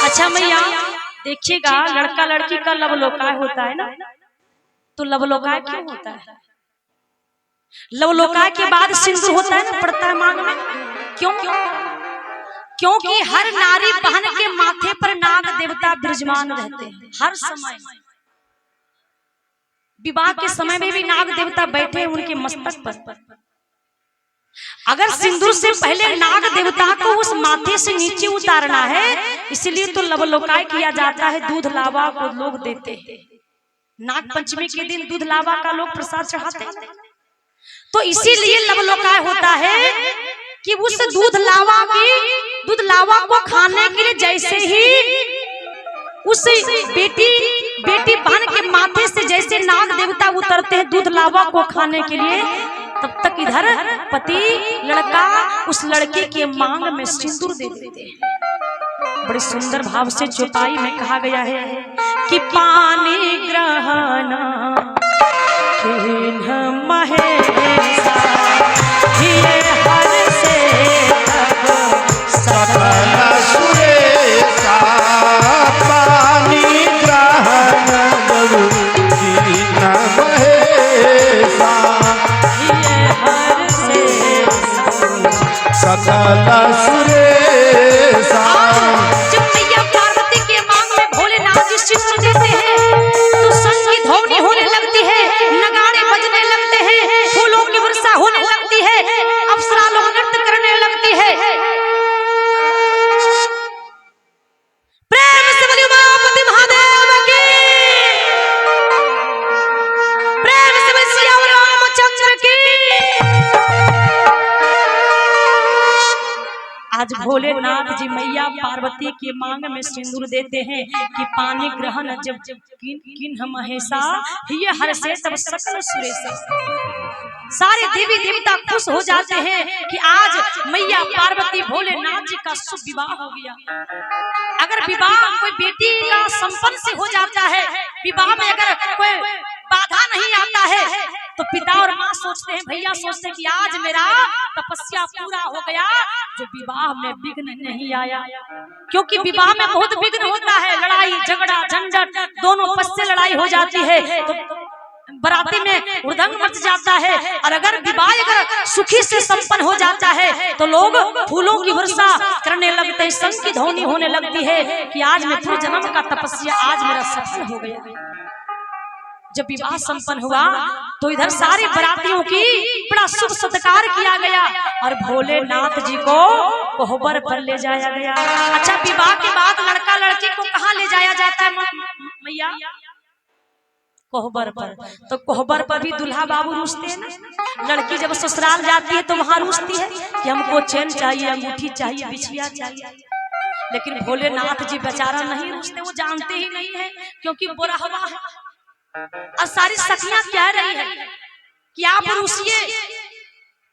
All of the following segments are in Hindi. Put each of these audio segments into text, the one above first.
अच्छा मैया देखिएगा, लड़का लड़की का लवलोकाय होता है ना, तो लवलोकाय क्यों होता है? लवलोकाय के बाद सिंदूर होता है ना, पड़ता है मांग में। क्यों? क्योंकि हर नारी बहन के माथे पर नाग देवता विराजमान रहते हैं हर समय। विवाह के समय में भी नाग देवता बैठे उनके मस्तक पर। अगर सिंदूर से पहले नाग देवता को उस माथे से नीचे उतारना है, इसलिए तो लवलोकाय किया जाता है। दूध लावा को लोग देते हैं। नाग पंचमी के दिन दूध लावा का लोग प्रसाद चढ़ाते हैं, तो इसीलिए लवलोकाय होता है कि उस दूध लावा को खाने के लिए जैसे ही उस बेटी बहन के माथे से जैसे नाग देवता उतरते हैं दूध लावा को खाने के लिए, तब तक इधर पति लड़का उस लड़के के मांग में सिंदूर दे देते हैं। बड़े सुंदर भाव से चौपाई में कहा गया है कि पानी ग्रहण किन्ह महेशा ये हर से सकल सुरेशा पानी ग्रहण किन्ह महेशा सकल सुरेशा। जब मैया पार्वती के मांग में भोलेनाथ जी सिंदूर देते हैं तो संग की ध्वनि होने लगती है, नगाड़े बजने लगते हैं, फूलों की वर्षा होने लगती है, अप्सरा लोग नृत्य करने लगती है। प्रेम से बोलिए उमापति महादेव की, प्रेम से बोलिए सिया रामचंद्र की। आज भोलेनाथ जी मैया पार्वती के मांग में सिंदूर देते हैं कि पानी ग्रहण जब किन्ह महेशा ये हर से तब सकल सुरेशा। सारे देवी देवता खुश हो जाते हैं कि आज मैया पार्वती भोलेनाथ जी का शुभ विवाह हो गया। अगर विवाह कोई बेटी का संपन्न से हो जाता है, विवाह में अगर कोई बाधा नहीं आता है, तो पिता और माँ सोचते हैं, भैया सोचते हैं कि आज मेरा तपस्या पूरा हो गया, जो विवाह में विघ्न नहीं आया। क्योंकि विवाह में बहुत विघ्न होता है, लड़ाई झगड़ा झंझट, दोनों पक्ष से लड़ाई हो जाती है, तो बराती में उर्दंग मच जाता है। और अगर विवाह अगर सुखी से संपन्न हो जाता है तो लोग फूलों की वर्षा करने लगते हैं, संग की ध्वनि होने लगती है कि आज मैं पूर्व जन्म का तपस्या आज मेरा सफल हो गया। जब विवाह संपन्न हुआ तो इधर सारे बरातियों की बड़ा शुभ सत्कार किया गया और भोलेनाथ जी को कोहबर पर ले जाया गया। अच्छा, विवाह के बाद लड़का लड़की को कहाँ ले जाया जाता है मैया? कोहबर पर। तो कोहबर पर भी दुल्हा बाबू रूसते हैं ना। लड़की जब ससुराल जाती है तो वहां रूसती है कि हमको चैन चाहिए, अंगूठी चाहिए, बिछिया चाहिए। लेकिन भोलेनाथ जी बेचारा नहीं रूसते, वो जानते ही नहीं है क्योंकि बुरहवा है। और सारी सखियां कह रही है कि आप रूसिए,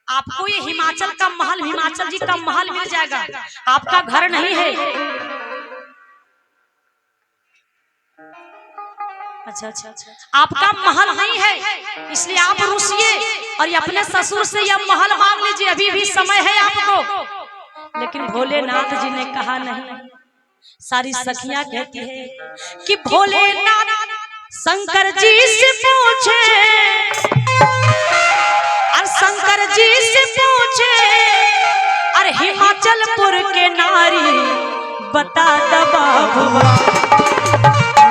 आपको ये हिमाचल का महल, हिमाचल जी का महल मिल जाएगा, आपका घर नहीं है। अच्छा, आपका महल नहीं है, इसलिए आप रूसिए और ये अपने ससुर से यह महल मांग लीजिए, अभी भी समय है आपको। लेकिन भोलेनाथ जी ने कहा नहीं। सारी सखियां कहती है कि भोलेनाथ शंकर जी से पूछे, और शंकर जी से पूछे, और हिमाचलपुर के नारी बता दबाबुआ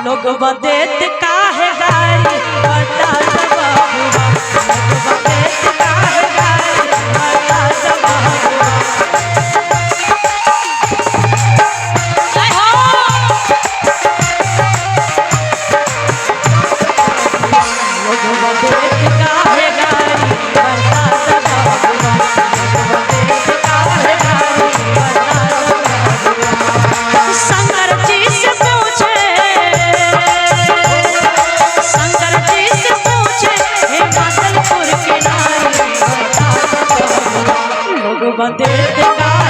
लोग बदेत काहे गारी, बता दबाबुआ लोग बदेत काहे गारी, बता दबाबुआ। बदेत का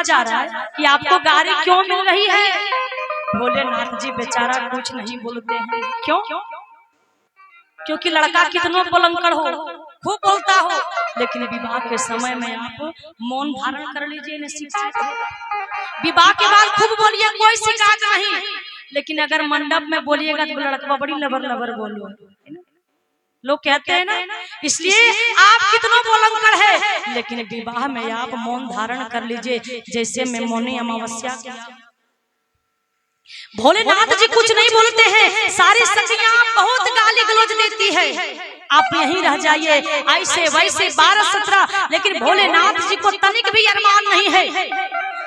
जा रहा है कि आपको गाड़ी क्यों मिल रही है? भोलेनाथ जी बेचारा कुछ नहीं बोलते हैं। क्यों? क्योंकि लड़का कितना बुलंकड़ हो, खूब बोलता हो, लेकिन विवाह के समय में आप मौन धारण कर लीजिए, न शिकायत हो। विवाह के बाद खूब बोलिए, कोई शिकायत नहीं, लेकिन अगर मंडप में बोलिएगा तो लड़का बड़ी लबर लबर बोलो, लोग कहते हैं ना। इसलिए आप कितना बुलंकड़ है, लेकिन विवाह में आप मौन धारण कर लीजिए, जैसे मैं मौनी अमावस्या किया। भोलेनाथ जी कुछ नहीं बोलते हैं, सारी सखियां बहुत गाली गलौज देती है, आप यहीं रह जाइए, ऐसे वैसे 12-17, लेकिन भोलेनाथ जी को तनिक भी अरमान नहीं है।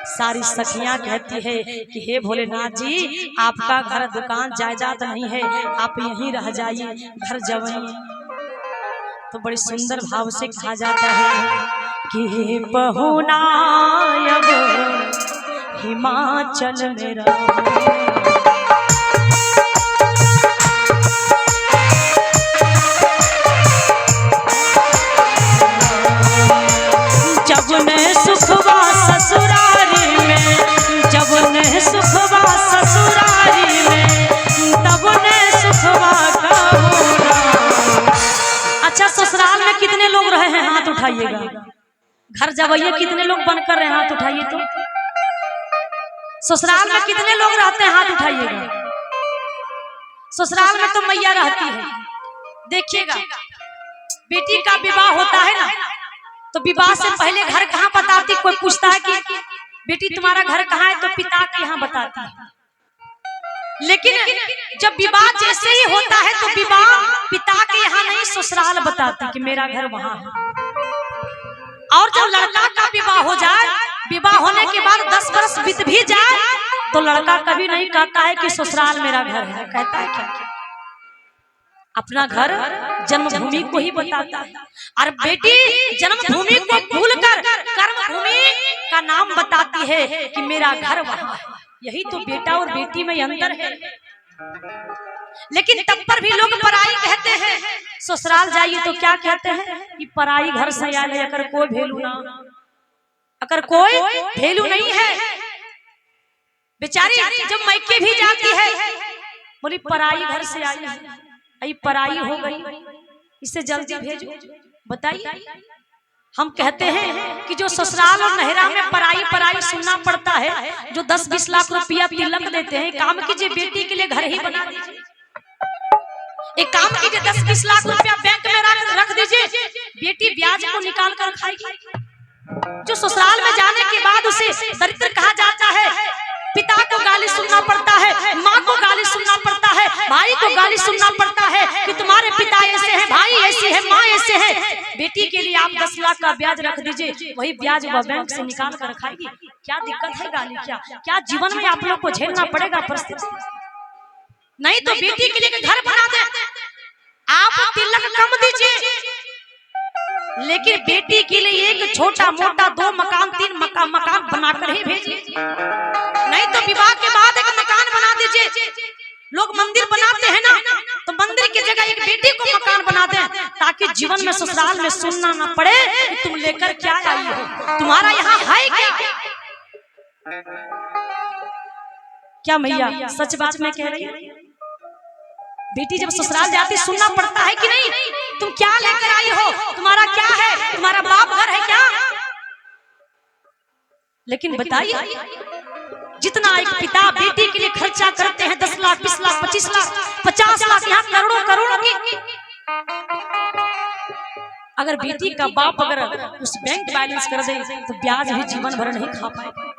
सारी सखियां कहती है कि हे भोलेनाथ जी, आपका घर दुकान जायदाद नहीं है, आप यहीं रह जाइए, घर जाइए। तो बड़ी सुंदर भाव से कहा जाता है कि बहुनायब हिमाचल में रहो। जब ने सुखवा ससुरारी में, जब ने सुखवा ससुरारी में, तब ने सुखवा कहूना। अच्छा, ससुराल में कितने लोग रहे हैं? हाथ उठाइएगा। घर जवाइए कितने लोग बनकर रहे हैं? हाथ उठाइए। तो ससुराल में कितने लोग रहते हैं? हाथ उठाइएगा। ससुराल में तो मैया रहती है। देखिएगा, बेटी का विवाह होता है ना, तो विवाह से पहले घर कहाँ बताती? कोई पूछता है कि बेटी तुम्हारा घर कहाँ है? तो पिता के यहाँ बताती है। लेकिन जब विवाह जैसे ही होता है तो विवाह पिता के यहाँ नहीं, ससुराल बताती कि मेरा घर वहाँ है। और जब लड़का का विवाह हो जाए, विवाह होने के बाद 10 वर्ष बीत भी जाए, तो लड़का कभी नहीं कहता है कि ससुराल मेरा घर है। कहता है क्या? अपना घर जन्मभूमि को ही बताता है। और बेटी जन्मभूमि को भूलकर कर्मभूमि का नाम बताती है कि मेरा घर वहाँ है। यही तो बेटा और बेटी में अंतर है। लेकिन तब पर भी लोग पराई कहते हैं। ससुराल जाइए तो क्या कहते हैं कि पराई घर से आए, अगर कोई वैल्यू ना, अगर कोई वैल्यू नहीं है। बेचारी जब मायके भी जाती है, बोली पराई घर से आई है, आई पराई हो गई, इसे जल्दी भेजो। बताइए, हम कहते हैं कि जो ससुराल और नहरा में पराई पराई सुनना पड़ता है, जो 10-20 लाख रुपया तिलक देते हैं, काम कीजिए बेटी के लिए घर ही बना दीजिए। एक काम कीजिए, 10-20 लाख रुपया बैंक में रख दीजिए, बेटी ब्याज को निकाल कर खाएगी। जो ससुराल में जाने के बाद उसे दरिद्र कहा जाता है, पिता को गाली सुनना पड़ता है, माँ को गाली सुनना पड़ता है, भाई को गाली सुनना पड़ता है कि तुम्हारे पिता ऐसे हैं, भाई ऐसे हैं, माँ ऐसे है। बेटी के लिए आप 10 लाख का ब्याज रख दीजिए, वही ब्याज वह बैंक से निकाल कर खाएगी। क्या दिक्कत है? गाली क्या जीवन में आप लोग को झेलना पड़ेगा परिस्थिति। नहीं तो बेटी के लिए घर बना दे, आप तिलक कम दीजिए, लेकिन बेटी के लिए एक छोटा मोटा 2 मकान 3 मकान बनाकर ही भेजिए। नहीं तो विवाह के बाद एक मकान बना दीजिए। लोग मंदिर बनाते हैं ना, तो मंदिर की जगह एक बेटी को मकान बना दें, ताकि जीवन में ससुराल में सुनना ना पड़े कि तुम लेकर क्या आई हो, तुम्हारा यहाँ है क्या मैया? सच बात मैं कह रही हूँ। बेटी जब ससुराल जाती सुनना पड़ता है कि नहीं, तुम क्या लेकर आई हो, तुम्हारा क्या है, तुम्हारा बाप घर है क्या? लेकिन बताइए, जितना एक पिता बेटी के लिए खर्चा करते हैं, 10 लाख 20 लाख 25 लाख 50 लाख, यहाँ करोड़ों करोड़ों की, अगर बेटी का बाप अगर उस बैंक बैलेंस कर दे तो ब्याज भी जीवन भर नहीं खा पाएगा।